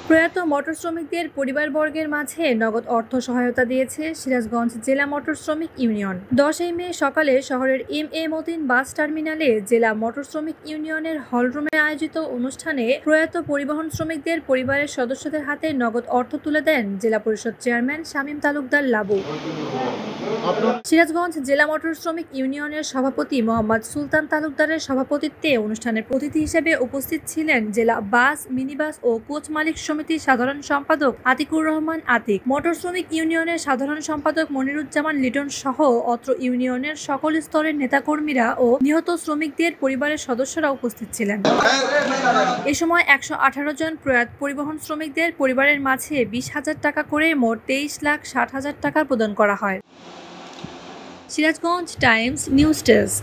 প্রয়াত মোটর শ্রমিকদের পরিবারবর্গের মাঝে নগদ অর্থ সহায়তা দিয়েছে সিরাজগঞ্জ জেলা মোটর শ্রমিক ইউনিয়ন। 10 মে সকালে শহরের এম মতিন বাস টার্মিনালে জেলা মোটর শ্রমিক ইউনিয়নের হলরুমে আয়োজিত অনুষ্ঠানে প্রয়াত পরিবহন শ্রমিকদের পরিবারের সদস্যদের হাতে নগদ অর্থ তুলে দেন জেলা পরিষদ চেয়ারম্যান শামীম তালুকদার লাবু। সিরাজগঞ্জ জেলা মোটর শ্রমিক ইউনিয়নের সভাপতি মোহাম্মদ সুলতান তালুকদারের সভাপতিত্বে অনুষ্ঠানের অতিথি হিসেবে উপস্থিত ছিলেন জেলা বাস, মিনিবাস ও কোচ মালিক সমিতির সাধারণ সম্পাদক আতিকুর রহমান আতিক, মোটর শ্রমিক ইউনিয়নের সাধারণ সম্পাদক মনিরুজ্জামান লিটন সহ অত্র ইউনিয়নের সকল স্তরের নেতাকর্মীরা ও নিহত শ্রমিকদের পরিবারের সদস্যরা উপস্থিত ছিলেন। এ সময় 118 জন প্রয়াত পরিবহন শ্রমিকদের পরিবারের মাঝে 20,000 টাকা করে মোট 23,60,000 টাকা প্রদান করা হয়। Sirajganj Times news desk.